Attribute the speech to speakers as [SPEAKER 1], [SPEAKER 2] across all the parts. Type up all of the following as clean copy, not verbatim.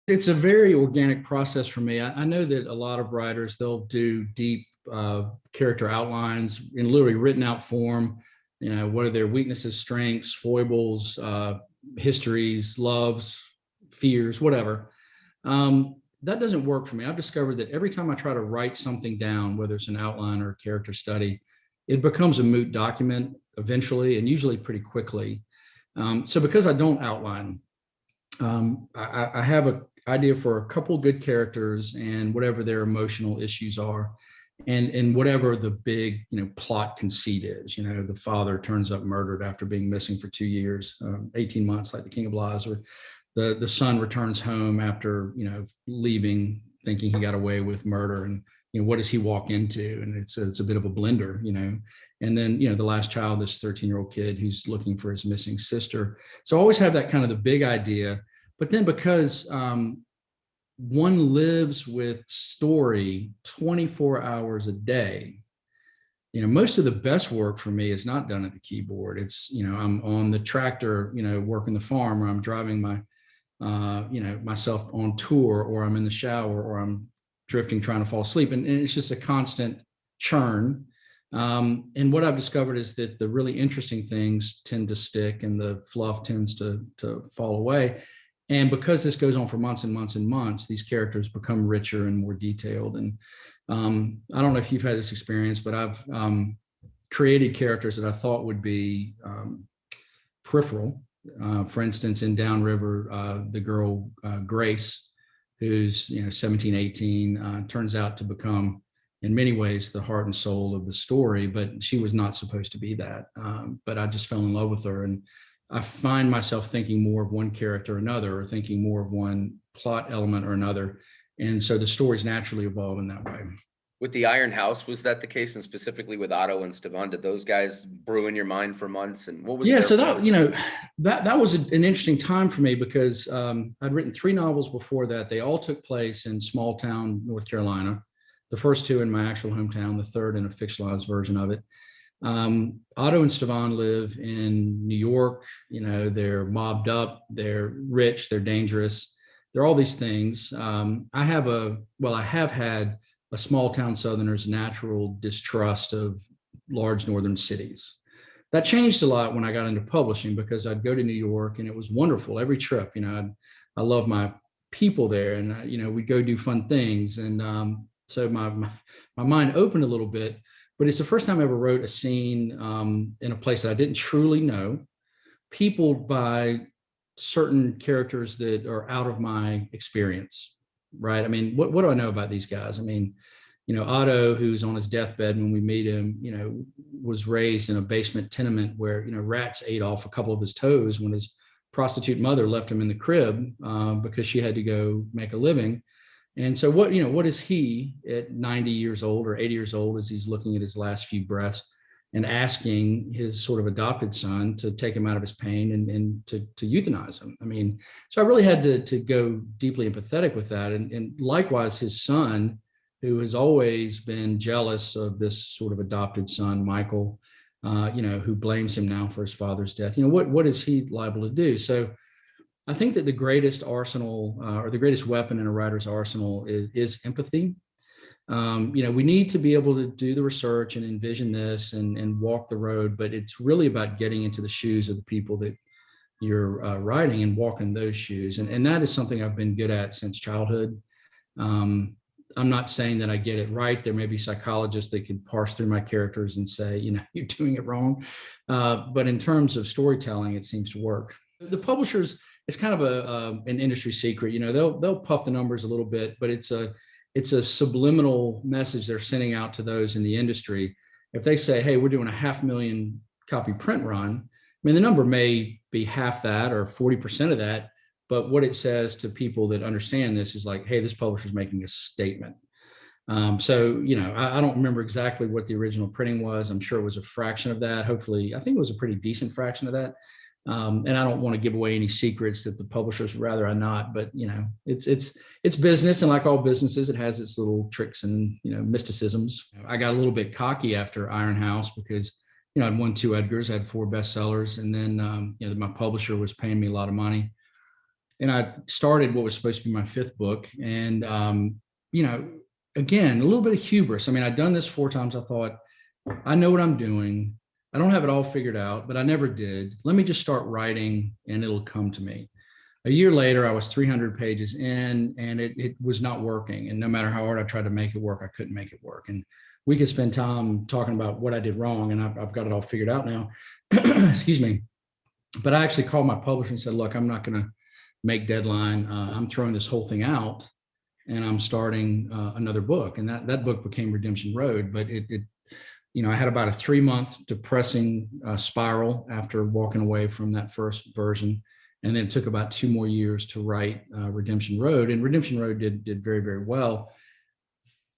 [SPEAKER 1] It's a very organic process for me. I know that a lot of writers, they'll do deep character outlines in literally written out form. You know, what are their weaknesses, strengths, foibles, histories, loves, fears, whatever. That doesn't work for me. I've discovered that every time I try to write something down, whether it's an outline or a character study, it becomes a moot document eventually and usually pretty quickly. So because I don't outline, I have an idea for a couple good characters and whatever their emotional issues are, and whatever the big plot conceit is. The father turns up murdered after being missing for 2 years, 18 months, like the King of Lies, or the son returns home after leaving, thinking he got away with murder, and what does he walk into? And it's a bit of a blender, and then the last child, this 13-year-old kid who's looking for his missing sister. So I always have that kind of the big idea, but then because one lives with story 24 hours a day, most of the best work for me is not done at the keyboard. It's I'm on the tractor, working the farm, or I'm driving my myself on tour, or I'm in the shower, or I'm drifting trying to fall asleep, and it's just a constant churn. And what I've discovered is that the really interesting things tend to stick and the fluff tends to fall away. And because this goes on for months and months and months, these characters become richer and more detailed. And I don't know if you've had this experience, but I've created characters that I thought would be peripheral. For instance, in Downriver, the girl Grace, who's 17, 18, turns out to become, in many ways, the heart and soul of the story. But she was not supposed to be that. But I just fell in love with her, and I find myself thinking more of one character or another, or thinking more of one plot element or another. And so the stories naturally evolve in that way.
[SPEAKER 2] With the Iron House, was that the case? And specifically with Otto and Stefan, did those guys brew in your mind for months? And what was
[SPEAKER 1] so that was an interesting time for me, because I'd written 3 novels before that. They all took place in small town North Carolina. The first 2 in my actual hometown, the third in a fictionalized version of it. Otto and Stefan live in New York. They're mobbed up, they're rich, they're dangerous, they're all these things. I have had a small town Southerner's natural distrust of large northern cities. That changed a lot when I got into publishing, because I'd go to New York and it was wonderful every trip. I love my people there, and we'd go do fun things, and so my mind opened a little bit. But it's the first time I ever wrote a scene in a place that I didn't truly know, peopled by certain characters that are out of my experience, right? I mean, what do I know about these guys? I mean, Otto, who's on his deathbed when we meet him, was raised in a basement tenement where, rats ate off a couple of his toes when his prostitute mother left him in the crib because she had to go make a living. And so what is he at 90 years old or 80 years old, as he's looking at his last few breaths and asking his sort of adopted son to take him out of his pain and to euthanize him? I mean, so I really had to go deeply empathetic with that. And likewise, his son, who has always been jealous of this sort of adopted son, Michael, who blames him now for his father's death. What is he liable to do? So I think that the greatest arsenal or the greatest weapon in a writer's arsenal is empathy. We need to be able to do the research and envision this and walk the road, but it's really about getting into the shoes of the people that you're writing and walking those shoes. And that is something I've been good at since childhood. I'm not saying that I get it right. There may be psychologists that could parse through my characters and say, you're doing it wrong. But in terms of storytelling, it seems to work. The publishers, it's kind of an industry secret. They'll puff the numbers a little bit, but it's a subliminal message they're sending out to those in the industry. If they say, hey, we're doing a 500,000 copy print run, I mean, the number may be half that or 40% of that, but what it says to people that understand this is like, hey, this publisher is making a statement. So, I don't remember exactly what the original printing was. I'm sure it was a fraction of that. Hopefully, I think it was a pretty decent fraction of that. And I don't want to give away any secrets that the publishers would rather I not, but it's business, and like all businesses, it has its little tricks and mysticisms. I got a little bit cocky after Iron House because I'd won 2 Edgars, I had 4 bestsellers, and then my publisher was paying me a lot of money, and I started what was supposed to be my fifth book. And, you know, again, a little bit of hubris. I mean, I'd done this 4 times. I thought, I know what I'm doing. I don't have it all figured out, but I never did. Let me just start writing and it'll come to me. A year later, I was 300 pages in and it was not working. And no matter how hard I tried to make it work, I couldn't make it work. And we could spend time talking about what I did wrong, and I've got it all figured out now. Excuse me. But I actually called my publisher and said, look, I'm not going to make deadline. I'm throwing this whole thing out and I'm starting another book. And that book became Redemption Road. But you know, I had about a 3-month depressing spiral after walking away from that first version. And then it took about 2 more years to write Redemption Road. And Redemption Road did very, very well.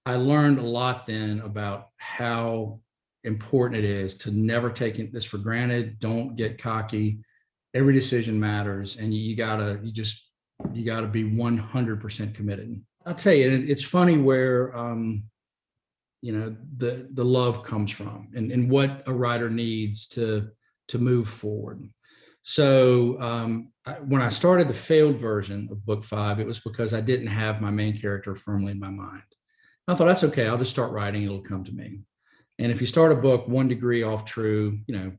[SPEAKER 1] I learned a lot then about how important it is to never take this for granted. Don't get cocky. Every decision matters, and you gotta be 100% committed. I'll tell you, it's funny where you know, the love comes from, and what a writer needs to move forward. So when I started the failed version of book 5, it was because I didn't have my main character firmly in my mind. I thought, that's okay. I'll just start writing. It'll come to me. And if you start a book 1 degree off true, you know,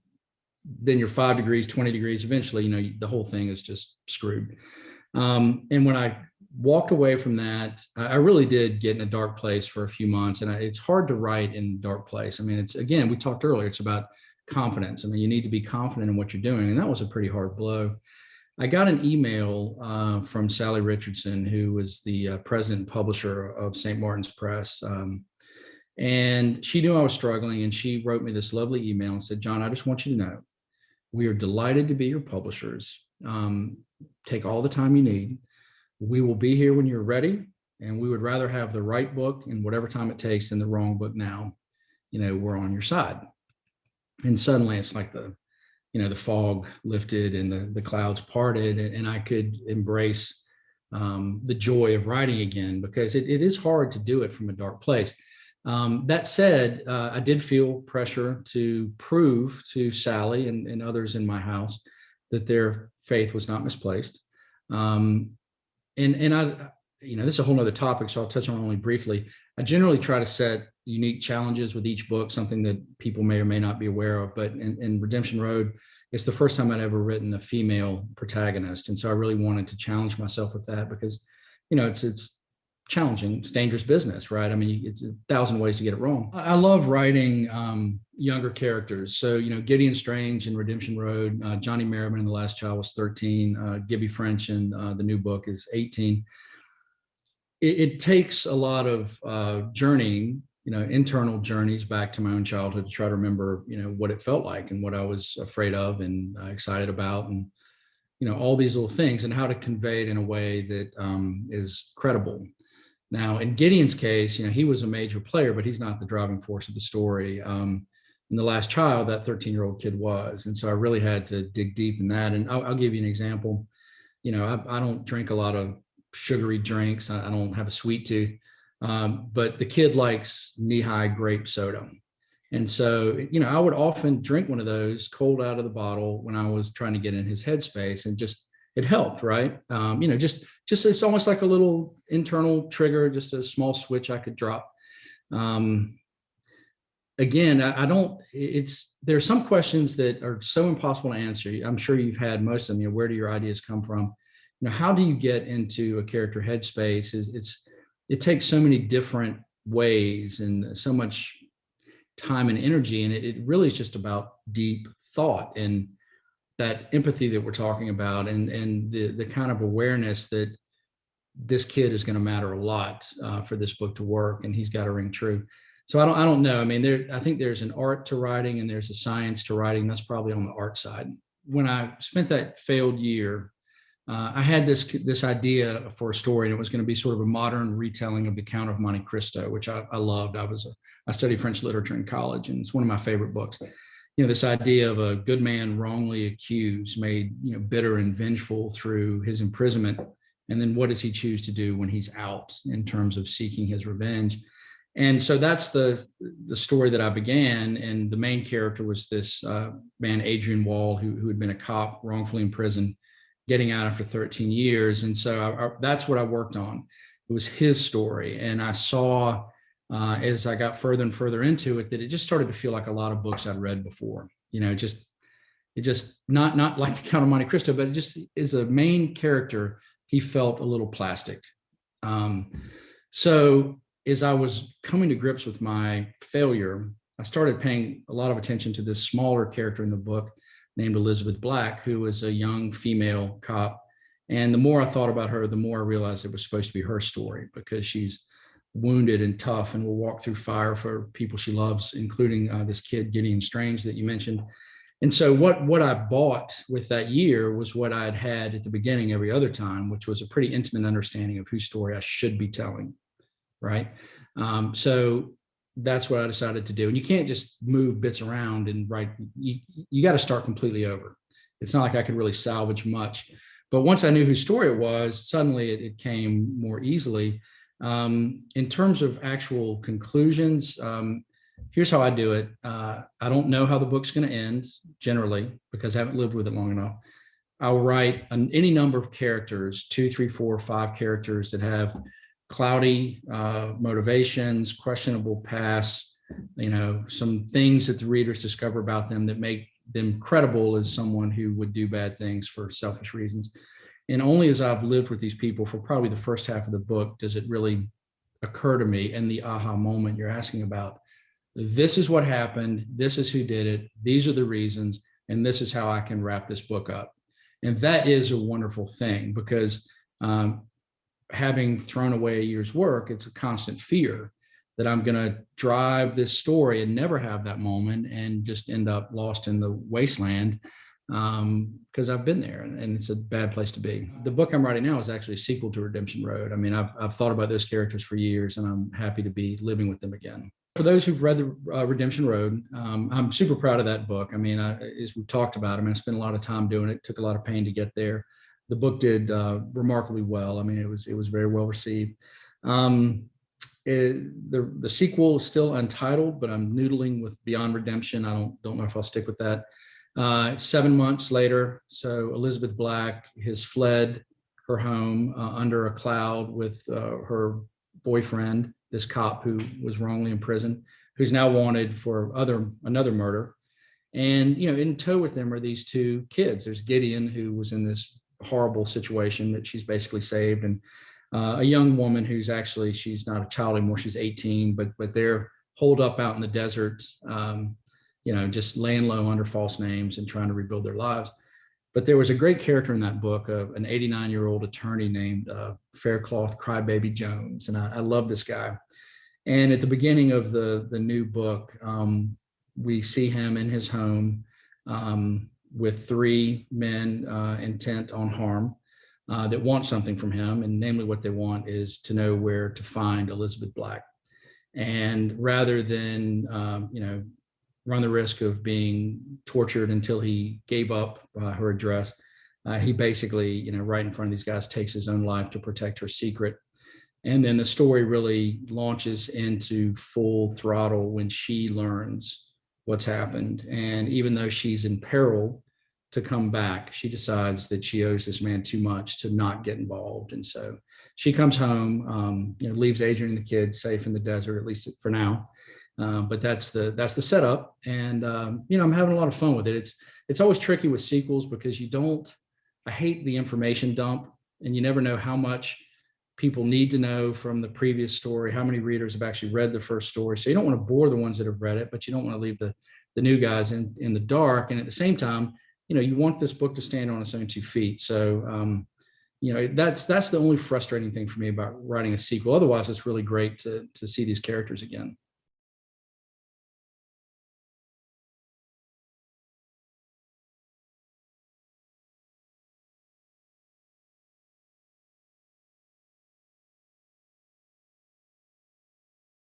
[SPEAKER 1] then you're 5 degrees, 20 degrees. Eventually, you know, the whole thing is just screwed. And when I walked away from that, I really did get in a dark place for a few months. And it's hard to write in a dark place. I mean, it's, again, we talked earlier, it's about confidence. I mean, you need to be confident in what you're doing. And that was a pretty hard blow. I got an email from Sally Richardson, who was the president and publisher of St. Martin's Press. And she knew I was struggling, and she wrote me this lovely email and said, John, I just want you to know, we are delighted to be your publishers. Take all the time you need. We will be here when you're ready. And we would rather have the right book in whatever time it takes than the wrong book now. You know, we're on your side. And suddenly it's like the fog lifted and the clouds parted, and I could embrace the joy of writing again, because it is hard to do it from a dark place. That said, I did feel pressure to prove to Sally and others in my house that their faith was not misplaced. And I, you know, this is a whole nother topic, so I'll touch on it only briefly. I generally try to set unique challenges with each book, something that people may or may not be aware of. But in Redemption Road, it's the first time I'd ever written a female protagonist. And so I really wanted to challenge myself with that, because, you know, it's challenging. It's dangerous business, right? I mean, it's 1,000 ways to get it wrong. I love writing younger characters. So, you know, Gideon Strange in Redemption Road, Johnny Merriman in The Last Child was 13, Gibby French in the new book is 18. It takes a lot of journeying, you know, internal journeys back to my own childhood to try to remember, you know, what it felt like and what I was afraid of and excited about, and, you know, all these little things, and how to convey it in a way that is credible. Now, in Gideon's case, you know, he was a major player, but he's not the driving force of the story. In The Last Child, that 13-year-old kid was. And so I really had to dig deep in that. And I'll give you an example. You know, I don't drink a lot of sugary drinks. I don't have a sweet tooth. But the kid likes knee-high grape soda. And so, you know, I would often drink one of those cold out of the bottle when I was trying to get in his headspace, and just, it helped, right? You know, just it's almost like a little internal trigger, just a small switch I could drop. Again, I don't, there's some questions that are so impossible to answer. I'm sure you've had most of them. You know, where do your ideas come from? You know, how do you get into a character headspace? It takes so many different ways and so much time and energy. And it really is just about deep thought and that empathy that we're talking about, and the kind of awareness that this kid is going to matter a lot for this book to work, and he's got to ring true. So I don't know. I mean, I think there's an art to writing and there's a science to writing. That's probably on the art side. When I spent that failed year, I had this idea for a story, and it was going to be sort of a modern retelling of The Count of Monte Cristo, which I loved. I studied French literature in college, and it's one of my favorite books. You know, this idea of a good man wrongly accused, made, you know, bitter and vengeful through his imprisonment, and then what does he choose to do when he's out in terms of seeking his revenge? And so that's the story that I began, and the main character was this man, Adrian Wall, who had been a cop wrongfully imprisoned, getting out after 13 years. And so that's what I worked on. It was his story. And I saw as I got further and further into it that it just started to feel like a lot of books I'd read before. It just not like the Count of Monte Cristo, but it just is a main character. He felt a little plastic. So as I was coming to grips with my failure, I started paying a lot of attention to this smaller character in the book named Elizabeth Black, who was a young female cop. And the more I thought about her, the more I realized it was supposed to be her story, because she's wounded and tough and will walk through fire for people she loves, including this kid, Gideon Strange, that you mentioned. And so what I bought with that year was what I'd had at the beginning every other time, which was a pretty intimate understanding of whose story I should be telling, right? So that's what I decided to do. And you can't just move bits around and write. You got to start completely over. It's not like I could really salvage much. But once I knew whose story it was, suddenly it came more easily. In terms of actual conclusions, here's how I do it. I don't know how the book's going to end generally, because I haven't lived with it long enough. I'll write any number of characters, 2, 3, 4, 5 characters that have cloudy motivations, questionable past, some things that the readers discover about them that make them credible as someone who would do bad things for selfish reasons. And only as I've lived with these people for probably the first half of the book does it really occur to me, and the aha moment you're asking about. This is what happened. This is who did it. These are the reasons. And this is how I can wrap this book up. And that is a wonderful thing, because having thrown away a year's work, it's a constant fear that I'm going to drive this story and never have that moment and just end up lost in the wasteland, because I've been there, and it's a bad place to be. The book I'm writing now is actually a sequel to Redemption Road. I mean, I've thought about those characters for years, and I'm happy to be living with them again. For those who've read the Redemption Road, I'm super proud of that book. I mean, as we talked about, I spent a lot of time doing it, took a lot of pain to get there. The book did remarkably well. I mean, it was very well received. The sequel is still untitled, but I'm noodling with Beyond Redemption. I don't know if I'll stick with that. 7 months later, so Elizabeth Black has fled her home under a cloud with her boyfriend, this cop who was wrongly imprisoned, who's now wanted for another murder. And in tow with them are these 2 kids. There's Gideon, who was in this horrible situation that she's basically saved, and a young woman who's actually, she's not a child anymore, she's 18, but they're holed up out in the desert, just laying low under false names and trying to rebuild their lives. But there was a great character in that book, of an 89-year-old attorney named Faircloth Crybaby Jones. And I love this guy. And at the beginning of the new book, we see him in his home with 3 men intent on harm that want something from him. And namely, what they want is to know where to find Elizabeth Black. And rather than, run the risk of being tortured until he gave up her address, he basically, right in front of these guys, takes his own life to protect her secret. And then the story really launches into full throttle when she learns what's happened. And even though she's in peril to come back, she decides that she owes this man too much to not get involved. And so she comes home, leaves Adrian and the kids safe in the desert, at least for now. But that's the setup, and I'm having a lot of fun with it. It's always tricky with sequels, because I hate the information dump, and you never know how much people need to know from the previous story, how many readers have actually read the first story. So you don't want to bore the ones that have read it, but you don't want to leave the new guys in the dark. And at the same time, you want this book to stand on its own 2 feet. So that's the only frustrating thing for me about writing a sequel. Otherwise, it's really great to see these characters again.